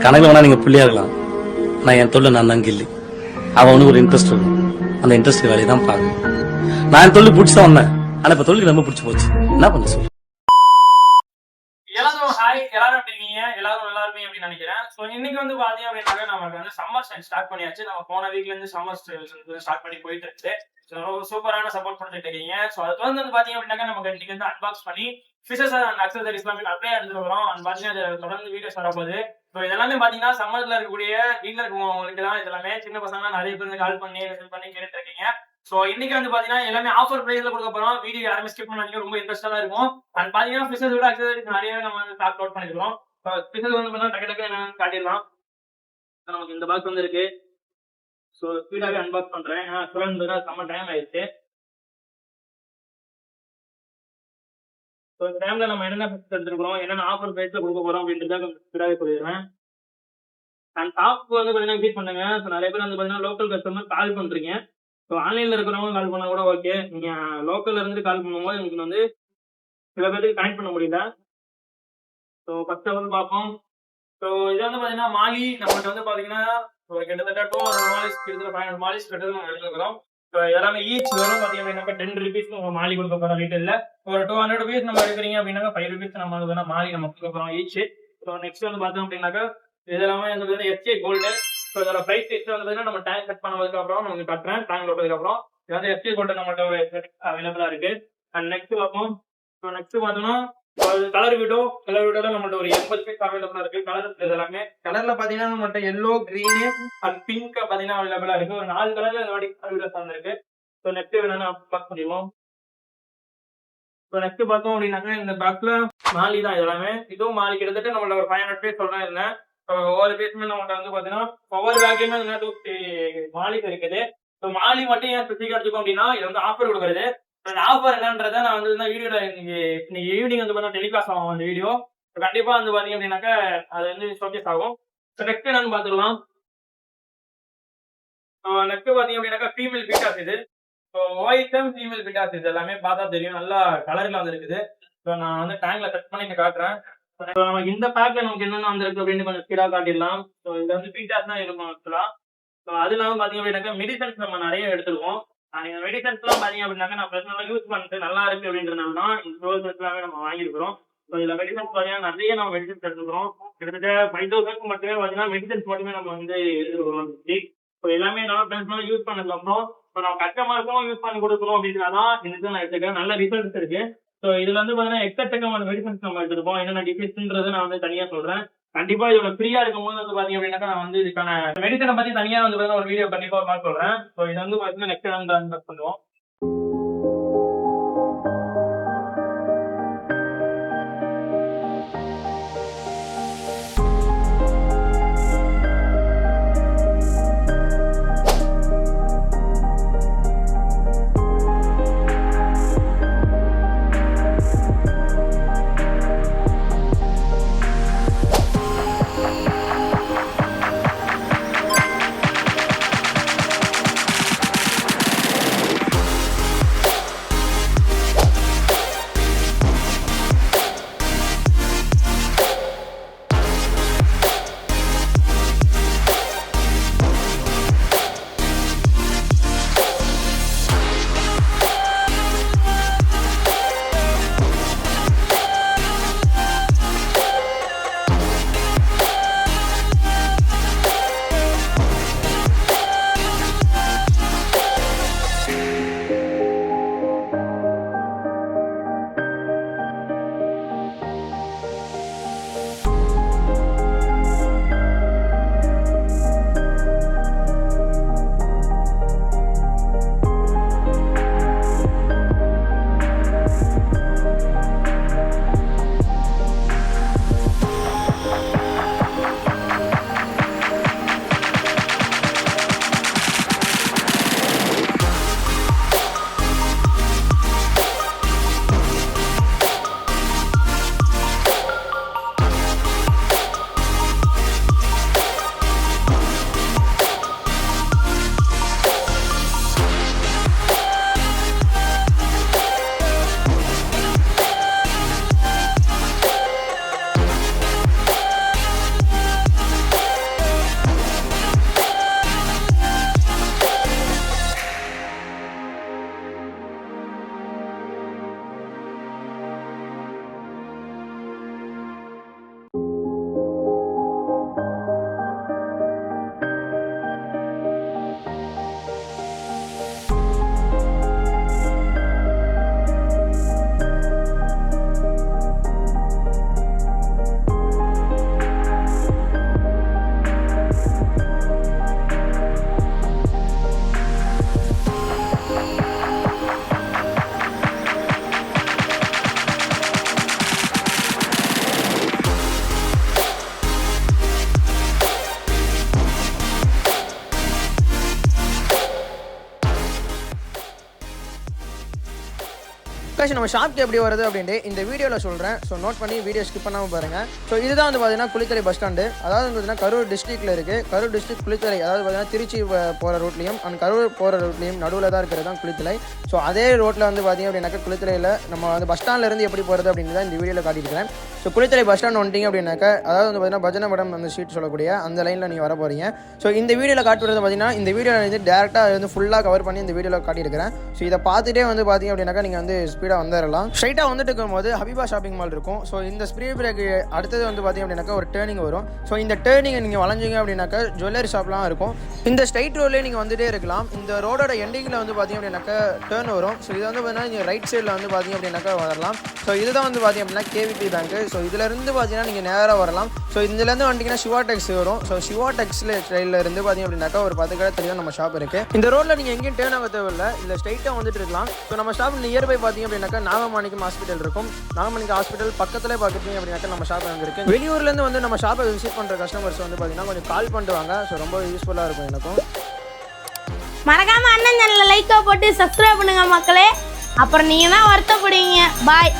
கணக்கு வேணா நீங்க புள்ளியா இருக்கலாம். நான் என் தொழில் நான் தான் கில்லி. அவனுக்கு ஒரு இன்ட்ரெஸ்ட் இருக்கும். அந்த இன்ட்ரெஸ்ட் வேலையை தான் பார்க்கணும். நான் என் தொழில் பிடிச்சதான் வந்தேன். ஆனா இப்ப தொழில் ரொம்ப பிடிச்சி போச்சு. என்ன பண்ண சொல்லு. எல்லாரும் ஹாய், எல்லாரும் எப்படி இருக்கீங்க? எல்லாரும் நல்லா இருப்பீங்க அப்படின்னு நினைக்கிறேன். ஸோ இன்னைக்கு வந்து பாத்தீங்க அப்படின்னாக்க நமக்கு வந்து சம்மர் ஸ்டைல் ஸ்டார்ட் பண்ணியாச்சு. நம்ம போன வீக்ல இருந்து சம்மர் ஸ்டைல் ஸ்டார்ட் பண்ணி போயிட்டு இருக்கு. ஸோ சூப்பரான சப்போர்ட் பண்ணிட்டு இருக்கீங்க. ஸோ அது வந்து பாத்தீங்க அப்படின்னாக்க நமக்கு இன்னைக்கு வந்து அன்பாக்ஸ் பண்ணி ஃபிஷஸ் அண்ட் அக்சசரிஸ் எல்லாம் அப்படியே எடுத்துட்டு வரோம். அது பாத்தீங்கன்னா தொடர்ந்து வீடியோஸ் வரப்போகுது. ஸோ இதெல்லாமே பாத்தீங்கன்னா சம்மர்ல இருக்கக்கூடிய வீட்டுல இருக்கவங்களுக்கு தான் இதெல்லாமே. சின்ன பசங்க நிறைய பேர் கால் பண்ணி கேட்டுட்டு இருக்கீங்க. சோ இன்னைக்கு வந்து பாத்தீங்கன்னா எல்லாமே ஆஃபர் பிரைஸ்ல கொடுக்க போறோம். வீடியோ யாருமே ஸ்கிப் பண்ணாதீங்க, ரொம்ப இன்ட்ரெஸ்டா இருக்கும். அண்ட் பாத்தீங்கன்னா ஃபிஷஸ் விட அக்சசரிஸ் நிறைய நம்ம வந்து ஸ்டாக் அவுட் பண்ணிருக்கோம். ஃபிஷஸ் வந்து பார்த்தா டக்கு என்னன்னு காட்டிடலாம். நமக்கு இந்த பாக்ஸ் வந்து இருக்கு. ஸோ ஸ்பீடாவே அன்பாக்ஸ் பண்றேன். செம்ம டைம் ஆயிடுச்சு. ஸோ இந்த டைம்ல நம்ம என்னென்ன ஃபிஷஸ் எடுத்துருக்கோம், என்னென்ன ஆஃபர் பிரைஸ்ல கொடுக்க போறோம் அப்படின்றத ஸ்பீடாவே சொல்லிடுறேன். அண்ட் டாப் வந்து பாத்தீங்கன்னா விசிட் பண்ணுங்க. ஸோ நிறைய பேர் வந்து பாத்தீங்கன்னா லோக்கல் கஸ்டமர் கால் பண்றீங்க. ஸோ ஆன்லைன்ல இருக்கிறவங்க கால் பண்ணா கூட ஓகே. நீங்க லோக்கல்ல இருந்து கால் பண்ணும்போது எனக்கு வந்து சில பேருக்கு கனெக்ட் பண்ண முடியல. ஸோ ஃபர்ஸ்ட் வந்து பார்ப்போம். ஸோ இது வந்து பாத்தீங்கன்னா மாலி நம்மகிட்ட வந்து பாத்தீங்கன்னா கிட்டத்தட்ட 200 மாலிஸ் கிட்டத்தட்ட 500 மாலிஸ் கிட்டத்தட்ட நம்ம எடுத்துக்கிறோம். ஸோ எல்லாமே ஈச் வரும் பாத்தீங்கன்னா 10 ருபீஸ் மாலி கொடுக்க போறோம் ரீட்டெயில. ஒரு 200 ருபீஸ் நம்ம எடுக்கிறீங்க அப்படின்னாக்கா 5 ருபீஸ் நம்ம மாலி நம்ம கொடுக்க போறோம் ஈச். ஸோ நெக்ஸ்ட் வந்து பார்த்தோம் அப்படின்னாக்கா இது எல்லாமே வந்து எஸ்கே கோல்டு. ஸோ இதோட பிரைஸ் வந்து பார்த்தீங்கன்னா நம்ம டேங்க் கட் பண்ணதுக்கு அப்புறம் நமக்கு கட்டுறேன். டேங்க் ஓட்டதுக்கு அப்புறம் இது வந்து எஸ்கே கோல்டு நம்மகிட்ட அவைலபிளா இருக்கு. அண்ட் நெக்ஸ்ட் பார்ப்போம். ஸோ நெக்ஸ்ட் பார்த்தோம்னா கலர் வீடோல நம்மள்ட்ட ஒரு 80 பீஸ் அவைலபிளா இருக்கு. கலர் எல்லாமே கலர்ல பாத்தீங்கன்னா நம்மள்ட்ட எல்லோ, கிரீனு அண்ட் பிங்க் பாத்தீங்கன்னா அவைலபிளா இருக்கு. ஒரு 4 கலர்ல இருக்கு. ஸோ நெக்ஸ்ட் என்னன்னு பார்க்க முடியும். ஸோ நெக்ஸ்ட் பார்த்தோம் அப்படின்னாக்கா இந்த பாக்ஸ்ல மாலி தான் எல்லாமே. இதுவும் மாலி கிட்டத்தட்ட நம்மளோட ஒரு 500 பீஸ் சொல்றேன் இருந்தேன். ஒவ்வொரு பீஸுமே நம்மகிட்ட வந்து பாத்தீங்கன்னா ஒவ்வொரு பேக்கையுமே 250 மாலி இருக்குது. ஸோ மாலி மட்டும் ஏன் ஸ்பெசிஃபிக்கா எடுத்துக்கோம் அப்படின்னா இது வந்து ஆஃபர் கொடுக்குறது. அந்த ஆஃபர் என்னன்றதை நான் வந்து வீடியோல இன்னைக்கு ஈவினிங் வந்து பார்த்தா டெலிகாஸ்ட் ஆகும் அந்த வீடியோ. கண்டிப்பா வந்து பாத்தீங்க அப்படின்னாக்கா அது வந்து ஷோகேஸ் ஆகும். ஸோ நெக்ஸ்ட் என்னன்னு பாத்துக்கலாம். நெக்ஸ்ட் பாத்தீங்க அப்படின்னாக்கா ஃபீமேல் பீட்டாஸ் இது. ஸோ ஒயிட்டம் ஃபீமேல் பீட்டாஸ் இது எல்லாமே பார்த்தா தெரியும். நல்லா கலர்ல வந்து இருக்குது. ஸோ நான் வந்து டேங்க்ல கட் பண்ணி காட்டுறேன். நமக்கு இந்த பேக்ல நமக்கு என்னென்ன வந்திருக்கு அப்படின்னு கொஞ்சம் ஸ்பீடா காட்டிடலாம். ஸோ இது வந்து பீட்டாஸ் தான் இருக்கும் ஆக்சுவலா. ஸோ அது இல்லாம பாத்தீங்க அப்படின்னாக்கா மெடிசன்ஸ் நம்ம நிறைய எடுத்துருக்கோம். இந்த மெடிசன்ஸ் எல்லாம் பாத்தீங்க அப்படின்னாக்கா நான் பர்சனலா யூஸ் பண்ணிட்டு நல்லா இருக்கு அப்படின்றதுனால தான் இந்த எல்லாமே நம்ம வாங்கியிருக்கிறோம். ஸோ இதுல மெடிசன்ஸ் பாத்தீங்கன்னா நிறைய நம்ம மெடிசன்ஸ் எடுத்துக்கிறோம். கிட்டத்தட்ட 5000 மட்டுமே பாத்தீங்கன்னா மெடிசன்ஸ் மட்டுமே நம்ம வந்து எடுத்துக்கிறோம். ஸோ எல்லாமே நம்ம பர்சனலா யூஸ் பண்ணதுக்கு அப்புறம் நம்ம கஸ்டமருக்கும் யூஸ் பண்ணி கொடுக்கணும் அப்படின்றதான் இதுக்கு நான் எடுத்துக்கிறேன். நல்ல ரிசல்ட்ஸ் இருக்கு. ஸோ இதுல வந்து பாத்தீங்கன்னா எக்கச்சக்கமான மெடிசன்ஸ் நம்ம எடுத்துருப்போம். என்னென்ன டிசீஸ்ன்றதை நான் வந்து தனியா சொல்றேன். கண்டிப்பா இதோட ஃப்ரீயா இருக்கும்போது வந்து பாத்தீங்க அப்படின்னாக்கா நான் வந்து இதுக்கான மெடிசனை பத்தி தனியா வந்து ஒரு வீடியோ கண்டிப்பா ஒரு மாதிரி சொல்றேன். ஸோ இது வந்து பாத்தீங்கன்னா நெக்ஸ்ட் வந்து அன்பாக்ஸ் பண்ணுவோம். ஸோ நம்ம ஷாப்க்கு எப்படி வருது அப்படின்ட்டு இந்த வீடியோவில் சொல்கிறேன். ஸோ நோட் பண்ணி வீடியோ ஸ்கிப் பண்ணாமல் பாருங்கள். ஸோ இதுதான் வந்து பார்த்தீங்கன்னா குளித்தலை பஸ் ஸ்டாண்டு. அதாவது வந்து பார்த்தீங்கன்னா கரூர் டிஸ்ட்ரிக்ட்டில் இருக்குது. கரூர் டிஸ்ட்ரிக்ட் குளித்தலை, அதாவது பார்த்தீங்கன்னா திருச்சி போகிற ரூட்லையும் அண்ட் கரூர் போகிற ரூட்லையும் நடுவில் தான் இருக்கிறது தான் குளித்தலை. ஸோ அதே ரோட்டில் வந்து பார்த்தீங்க அப்படின்னாக்கா குளித்தலையில் நம்ம வந்து பஸ் ஸ்டாண்ட்லேருந்து எப்படி போகிறது அப்படின்னு தான் இந்த வீடியோவில் காட்டியிருக்கிறேன். ஸோ குளித்தலை பஸ் ஸ்டாண்ட் வந்துட்டீங்க அப்படின்னாக்கா, அதாவது வந்து பார்த்தீங்கன்னா பஜனை மடம் அந்த ஸ்ட்ரீட் சொல்லக்கூடிய அந்த லைனில் நீங்கள் வர போகிறீங்க. ஸோ இந்த வீடியோவில் காட்டுறது பார்த்தீங்கன்னா இந்த வீடியோ வந்து டேரெக்டாக வந்து ஃபுல்லாக கவர் பண்ணி இந்த வீடியோவில் காட்டியிருக்கிறேன். ஸோ இதை பார்த்துட்டே வந்து பார்த்தீங்க அப்படின்னாக்கா நீங்கள் வந்து ஸ்பீடாக வந்துடலாம். ஸ்ட்ரைட்டாக வந்துட்டு இருக்கும்போது ஹபிபா ஷாப்பிங் மால் இருக்கும். ஸோ இந்த ஸ்பீட் பிரேக் அடுத்தது வந்து பார்த்தீங்க அப்படின்னாக்கா ஒரு டேர்னிங் வரும். ஸோ இந்த டேர்னிங்கை நீங்கள் வளைஞ்சிங்க அப்படின்னாக்கா ஜுவல்லரி ஷாப்லாம் இருக்கும். இந்த ஸ்ட்ரைட் ரோட்லேயே நீங்கள் வந்துட்டே இருக்கலாம். இந்த ரோடோட எண்டிங்கில் வந்து பார்த்தீங்க அப்படின்னாக்கா டேர்ன் வரும். ஸோ இது வந்து பார்த்தீங்கன்னா நீங்கள் ரைட் சைடில் வந்து பார்த்தீங்க அப்படின்னாக்கா வரலாம். ஸோ இதுதான் வந்து பார்த்தீங்க அப்படின்னா கேவிபி பேங்க். ஸோ இதுலேருந்து பார்த்தீங்கன்னா நீங்கள் நேராக வரலாம். ஸோ இதுலேருந்து வந்துட்டிங்கன்னா சிவா டெக்ஸ் வரும். ஸோ சிவா டெக்ஸில் ஸ்டைலில் இருந்து பார்த்தீங்க அப்படின்னாக்கா ஒரு 10 கடை தெரியும் நம்ம ஷாப் இருக்குது. இந்த ரோட்டில் நீங்கள் எங்கேயும் டேர்ன் ஆக தேவையில்லை, இல்லை ஸ்ட்ரைட்டாக வந்துட்டு இருக்கலாம். ஸோ நம்ம ஷாப் நியர்பை பார்த்தீங்க அப்படின்னாக்கா நாகமாணிக்கம் ஹாஸ்பிட்டல் இருக்கும். நாகமாணிக்கம் ஹாஸ்பிட்டல் பக்கத்தில் பார்த்துட்டீங்க அப்படின்னாக்கா நம்ம ஷாப் அங்கே இருக்குது. வெளியூர்லேருந்து வந்து நம்ம ஷாப்பை விசிட் பண்ணுற கஸ்டமர்ஸ் வந்து பார்த்தீங்கன்னா கொஞ்சம் கால் பண்ணிட்டு வாங்க. ஸோ ரொம்ப யூஸ்ஃபுல்லாக இருக்கும் எனக்கும். மறக்காம அண்ணன் சேனலை லைக்கா போட்டு சப்ஸ்கிரைப் பண்ணுங்க மக்களே. அப்புறம் நீங்க தான் வருத்தப்படுவீங்க. பாய்.